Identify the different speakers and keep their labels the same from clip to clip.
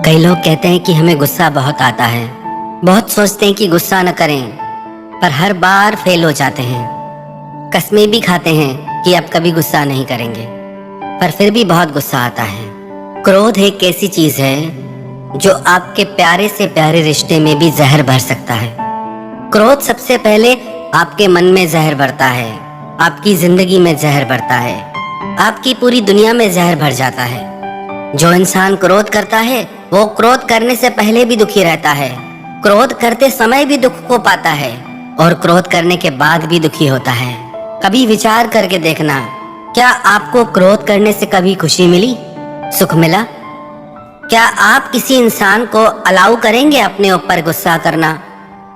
Speaker 1: कई लोग कहते हैं कि हमें गुस्सा बहुत आता है। बहुत सोचते हैं कि गुस्सा न करें, पर हर बार फेल हो जाते हैं। कस्में भी खाते हैं कि अब कभी गुस्सा नहीं करेंगे, पर फिर भी बहुत गुस्सा आता है। क्रोध एक ऐसी चीज है जो आपके प्यारे से प्यारे रिश्ते में भी जहर भर सकता है। क्रोध सबसे पहले आपके मन में जहर भरता है, आपकी जिंदगी में जहर भरता है, आपकी पूरी दुनिया में जहर भर जाता है। जो इंसान क्रोध करता है वो क्रोध करने से पहले भी दुखी रहता है, क्रोध करते समय भी दुख को पाता है और क्रोध करने के बाद भी दुखी होता है। कभी विचार करके देखना, क्या आपको क्रोध करने से कभी खुशी मिली, सुख मिला? क्या आप किसी इंसान को अलाउ करेंगे अपने ऊपर गुस्सा करना,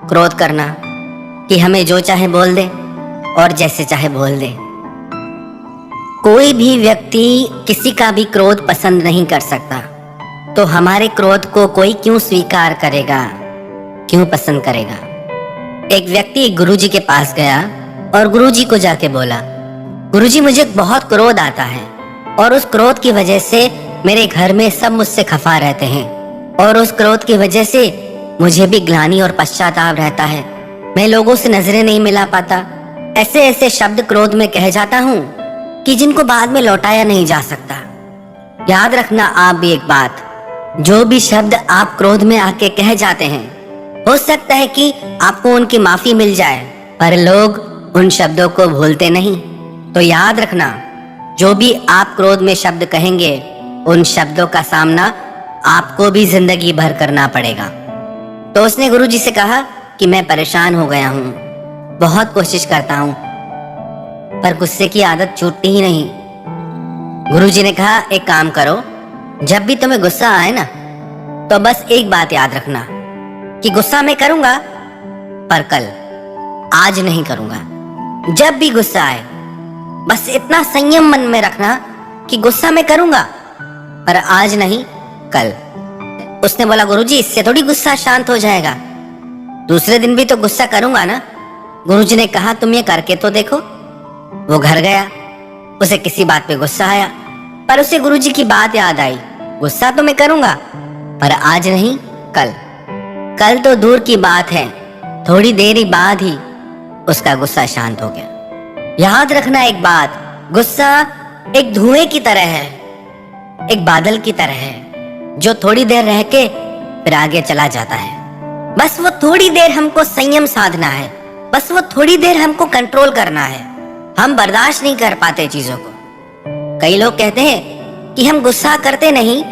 Speaker 1: क्रोध करना, कि हमें जो चाहे बोल दे और जैसे चाहे बोल दे? कोई भी व्यक्ति किसी का भी क्रोध पसंद नहीं कर सकता, तो हमारे क्रोध को कोई क्यों स्वीकार करेगा, क्यों पसंद करेगा? एक व्यक्ति गुरुजी के पास गया और गुरुजी को जाके बोला, गुरुजी मुझे बहुत क्रोध आता है और उस क्रोध की वजह से मेरे घर में सब मुझसे खफा रहते हैं और उस क्रोध की वजह से मुझे भी ग्लानि और पश्चाताप रहता है। मैं लोगों से नजरें नहीं मिला पाता, ऐसे ऐसे शब्द क्रोध में कह जाता हूँ कि जिनको बाद में लौटाया नहीं जा सकता। याद रखना आप भी एक बात, जो भी शब्द आप क्रोध में आके कह जाते हैं, हो सकता है कि आपको उनकी माफी मिल जाए, पर लोग उन शब्दों को भूलते नहीं। तो याद रखना, जो भी आप क्रोध में शब्द कहेंगे, उन शब्दों का सामना आपको भी जिंदगी भर करना पड़ेगा। तो उसने गुरुजी से कहा कि मैं परेशान हो गया हूँ, बहुत कोशिश करता हूँ, पर गुस्से की आदत छूटती ही नहीं। गुरुजी ने कहा, एक काम करो, जब भी तुम्हें गुस्सा आए ना, तो बस एक बात याद रखना कि गुस्सा मैं करूंगा, पर कल, आज नहीं करूंगा। जब भी गुस्सा आए बस इतना संयम मन में रखना कि गुस्सा मैं करूंगा, पर आज नहीं, कल। उसने बोला, गुरुजी इससे थोड़ी गुस्सा शांत हो जाएगा, दूसरे दिन भी तो गुस्सा करूंगा ना। गुरुजी ने कहा, तुम ये करके तो देखो। वो घर गया, उसे किसी बात पे गुस्सा आया, पर उसे गुरुजी की बात याद आई, गुस्सा तो मैं करूंगा, पर आज नहीं, कल। कल तो दूर की बात है, थोड़ी देर ही बाद ही उसका गुस्सा शांत हो गया। याद रखना एक बात, गुस्सा एक धुएं की तरह है, एक बादल की तरह है, जो थोड़ी देर रह के फिर आगे चला जाता है। बस वो थोड़ी देर हमको संयम साधना है, बस वो थोड़ी देर हमको कंट्रोल करना है। हम बर्दाश्त नहीं कर पाते चीजों को। कई लोग कहते हैं कि हम गुस्सा करते नहीं,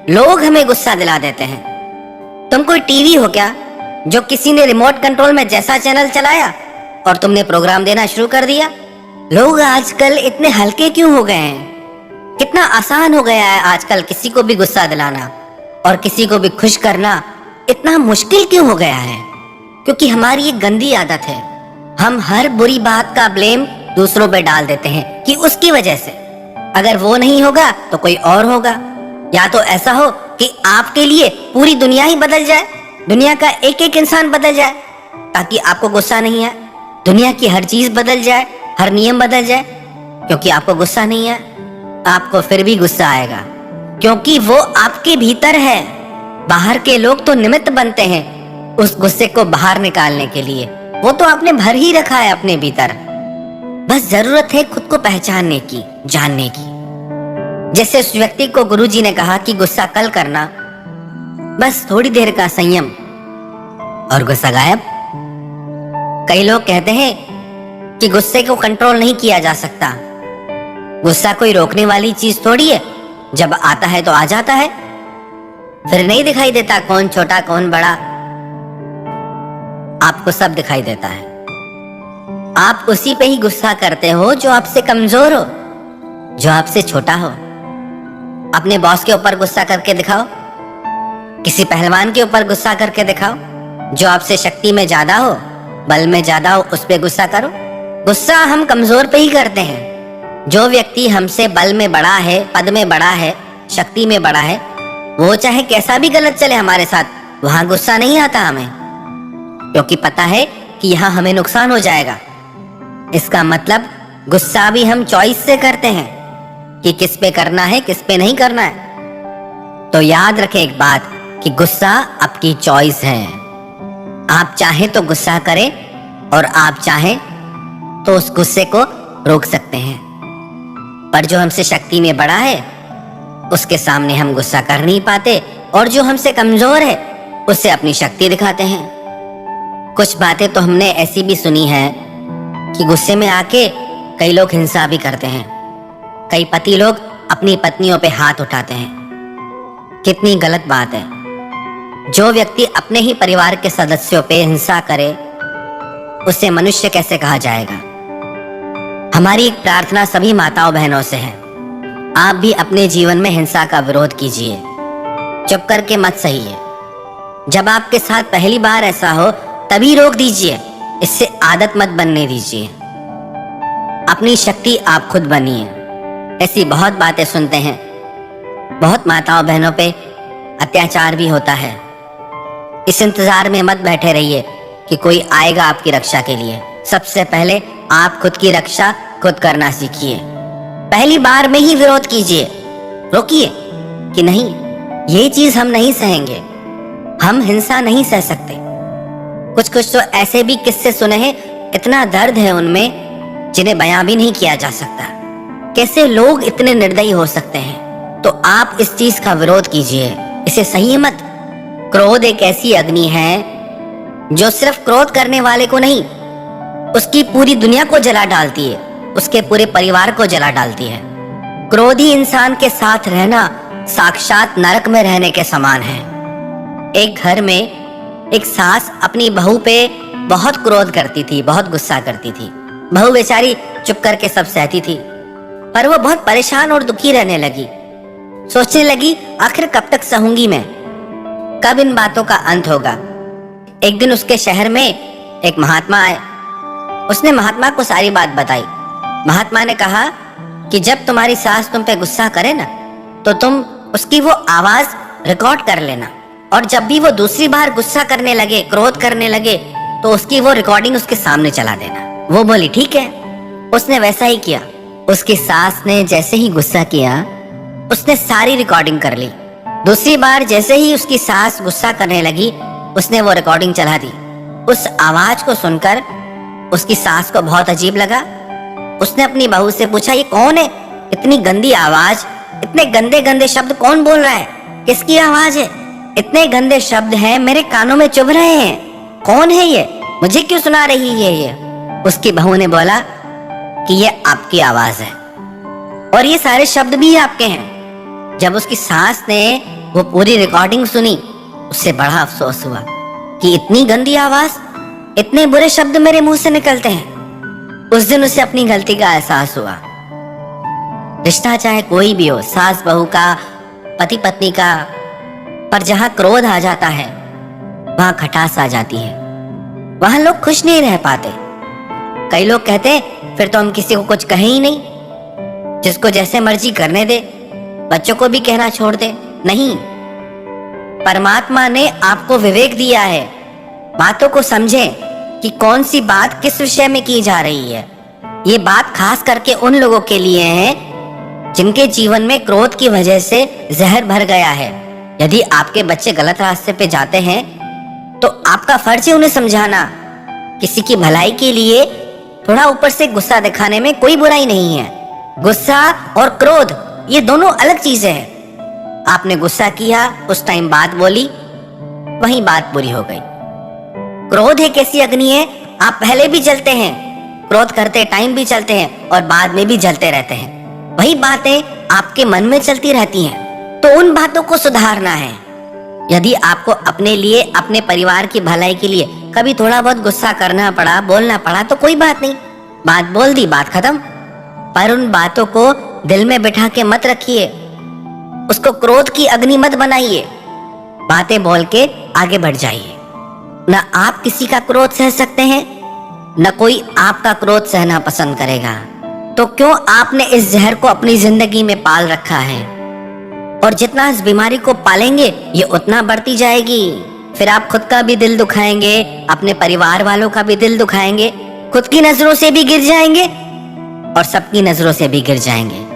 Speaker 1: लोग हमें गुस्सा दिला देते हैं। तुम कोई टीवी हो क्या, जो किसी ने रिमोट कंट्रोल में जैसा चैनल चलाया और तुमने प्रोग्राम देना शुरू कर दिया? लोग आजकल इतने हल्के क्यों हो गए हैं? कितना आसान हो गया है आजकल किसी को भी गुस्सा दिलाना और किसी को भी खुश करना इतना मुश्किल क्यों हो गया है? क्योंकि हमारी एक गंदी आदत है, हम हर बुरी बात का ब्लेम दूसरों पे डाल देते हैं कि उसकी वजह से, अगर वो नहीं होगा तो कोई और होगा। या तो ऐसा हो कि आपके लिए पूरी दुनिया ही बदल जाए, दुनिया का एक एक इंसान बदल जाए ताकि आपको गुस्सा नहीं आए, दुनिया की हर चीज बदल जाए, हर नियम बदल जाए, क्योंकि आपको गुस्सा नहीं है। आपको फिर भी गुस्सा आएगा क्योंकि वो आपके भीतर है। बाहर के लोग तो निमित्त बनते हैं उस गुस्से को बाहर निकालने के लिए, वो तो आपने भर ही रखा है अपने भीतर। बस जरूरत है खुद को पहचानने की, जानने की। जैसे उस व्यक्ति को गुरुजी ने कहा कि गुस्सा कल करना, बस थोड़ी देर का संयम और गुस्सा गायब। कई लोग कहते हैं कि गुस्से को कंट्रोल नहीं किया जा सकता। गुस्सा कोई रोकने वाली चीज थोड़ी है, जब आता है तो आ जाता है, फिर नहीं दिखाई देता कौन छोटा कौन बड़ा, आपको सब दिखाई देता है। आप उसी पे ही गुस्सा करते हो जो आपसे कमजोर हो, जो आपसे छोटा हो। अपने बॉस के ऊपर गुस्सा करके दिखाओ, किसी पहलवान के ऊपर गुस्सा करके दिखाओ, जो आपसे शक्ति में ज्यादा हो, बल में ज्यादा हो, उस पे गुस्सा करो। गुस्सा हम कमजोर पे ही करते हैं। जो व्यक्ति हमसे बल में बड़ा है, पद में बड़ा है, शक्ति में बड़ा है, वो चाहे कैसा भी गलत चले हमारे साथ, वहां गुस्सा नहीं आता हमें, क्योंकि पता है कि यहाँ हमें नुकसान हो जाएगा। इसका मतलब गुस्सा भी हम चॉइस से करते हैं कि किस पे करना है, किस पे नहीं करना है। तो याद रखें एक बात, कि गुस्सा आपकी चॉइस है। आप चाहें तो गुस्सा करें और आप चाहें तो उस गुस्से को रोक सकते हैं। पर जो हमसे शक्ति में बड़ा है उसके सामने हम गुस्सा कर नहीं पाते, और जो हमसे कमजोर है उससे अपनी शक्ति दिखाते हैं। कुछ बातें तो हमने ऐसी भी सुनी है कि गुस्से में आके कई लोग हिंसा भी करते हैं। कई पति लोग अपनी पत्नियों पे हाथ उठाते हैं। कितनी गलत बात है। जो व्यक्ति अपने ही परिवार के सदस्यों पे हिंसा करे उसे मनुष्य कैसे कहा जाएगा। हमारी एक प्रार्थना सभी माताओं बहनों से है, आप भी अपने जीवन में हिंसा का विरोध कीजिए, चुप करके मत सहिए। जब आपके साथ पहली बार ऐसा हो तभी रोक दीजिए, इससे आदत मत बनने दीजिए। अपनी शक्ति आप खुद बनिए। ऐसी बहुत बातें सुनते हैं, बहुत माताओं बहनों पे अत्याचार भी होता है। इस इंतजार में मत बैठे रहिए कि कोई आएगा आपकी रक्षा के लिए। सबसे पहले आप खुद की रक्षा खुद करना सीखिए। पहली बार में ही विरोध कीजिए, रोकिए कि नहीं, ये चीज हम नहीं सहेंगे, हम हिंसा नहीं सह सकते। कुछ कुछ तो ऐसे भी किस्से सुने हैं, इतना दर्द है उनमें जिन्हें बयां भी नहीं किया जा सकता। कैसे लोग इतने निर्दयी हो सकते हैं। तो आप इस चीज का विरोध कीजिए, इसे सहिए मत। क्रोध एक ऐसी अग्नि है जो सिर्फ क्रोध करने वाले को नहीं, उसकी पूरी दुनिया को जला डालती है, उसके पूरे परिवार को जला डालती है। क्रोधी इंसान के साथ रहना साक्षात नरक में रहने के समान है। एक घर में एक सास अपनी बहू पे बहुत क्रोध करती थी, बहुत गुस्सा करती थी। बहू बेचारी चुप करके सब सहती थी, पर वो बहुत परेशान और दुखी रहने लगी। सोचने लगी, आखिर कब तक सहूंगी मैं, कब इन बातों का अंत होगा। एक दिन उसके शहर में एक महात्मा आए। उसने महात्मा को सारी बात बताई। महात्मा ने कहा कि जब तुम्हारी सास तुम पे गुस्सा करे ना, तो तुम उसकी वो आवाज रिकॉर्ड कर लेना, और जब भी वो दूसरी बार गुस्सा करने लगे, क्रोध करने लगे, तो उसकी वो रिकॉर्डिंग उसके सामने चला देना। वो बोली ठीक है। उसने वैसा ही किया। उसकी सास ने जैसे ही गुस्सा किया, उसने सारी रिकॉर्डिंग कर ली। दूसरी बार जैसे ही उसकी सास गुस्सा करने लगी, उसने वो रिकॉर्डिंग चला दी। उस आवाज को सुनकर उसकी सास को बहुत अजीब लगा। उसने अपनी बहू से पूछा, ये कौन है, इतनी गंदी आवाज, इतने गंदे गंदे शब्द कौन बोल रहा है, किसकी आवाज है, इतने गंदे शब्द हैं, मेरे कानों में चुभ रहे हैं, कौन है ये, मुझे क्यों सुना रही है ये। उसकी बहू ने बोला कि ये आपकी आवाज है और ये सारे शब्द भी आपके हैं। जब उसकी सास ने वो पूरी रिकॉर्डिंग सुनी, उससे बड़ा अफसोस हुआ कि इतनी गंदी आवाज, इतने बुरे शब्द मेरे मुंह से निकलते हैं। उस दिन उसे अपनी गलती का एहसास हुआ। रिश्ता चाहे कोई भी हो, सास बहू का, पति पत्नी का, पर जहां क्रोध आ जाता है वहां खटास आ जाती है, वहां लोग खुश नहीं रह पाते। कई लोग कहते हैं फिर तो हम किसी को कुछ कहें ही नहीं, जिसको जैसे मर्जी करने दे, बच्चों को भी कहना छोड़ दे। नहीं, परमात्मा ने आपको विवेक दिया है। बातों को समझें कि कौन सी बात किस विषय में की जा रही है। ये बात खास करके उन लोगों के लिए है जिनके जीवन में क्रोध की वजह से जहर भर गया है। यदि आपके बच्चे गलत रास्ते पे जाते हैं तो आपका फर्ज है उन्हें समझाना। किसी की भलाई के लिए थोड़ा ऊपर से गुस्सा दिखाने में कोई बुराई नहीं है। गुस्सा और क्रोध ये दोनों अलग चीजें हैं। आपने गुस्सा किया, उस टाइम बात बोली, वहीं बात बुरी हो गई। क्रोध एक ऐसी अग्नि है, आप पहले भी जलते हैं, क्रोध करते टाइम भी चलते हैं और बाद में भी जलते रहते हैं। वही बातें आपके मन में चलती रहती हैं, तो उन बातों को सुधारना है। यदि आपको अपने लिए, अपने परिवार की भलाई के लिए कभी थोड़ा बहुत गुस्सा करना पड़ा, बोलना पड़ा, तो कोई बात नहीं, बात बोल दी, बात खत्म। पर उन बातों को दिल में बिठा के मत रखिए, उसको क्रोध की अग्नि मत बनाइए। बातें बोल के आगे बढ़ जाइए। न आप किसी का क्रोध सह सकते हैं, न कोई आपका क्रोध सहना पसंद करेगा। तो क्यों आपने इस जहर को अपनी जिंदगी में पाल रखा है? और जितना इस बीमारी को पालेंगे ये उतना बढ़ती जाएगी। फिर आप खुद का भी दिल दुखाएंगे, अपने परिवार वालों का भी दिल दुखाएंगे, खुद की नजरों से भी गिर जाएंगे और सबकी नजरों से भी गिर जाएंगे।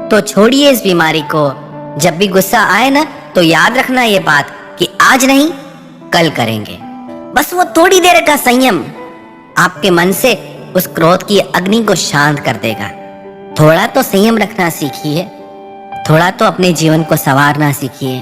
Speaker 1: तो छोड़िए इस बीमारी को। जब भी गुस्सा आए ना, तो याद रखना ये बात कि आज नहीं कल करेंगे। बस वो थोड़ी देर का संयम आपके मन से उस क्रोध की अग्नि को शांत कर देगा। थोड़ा तो संयम रखना सीखिए, थोड़ा तो अपने जीवन को संवारना सीखिए।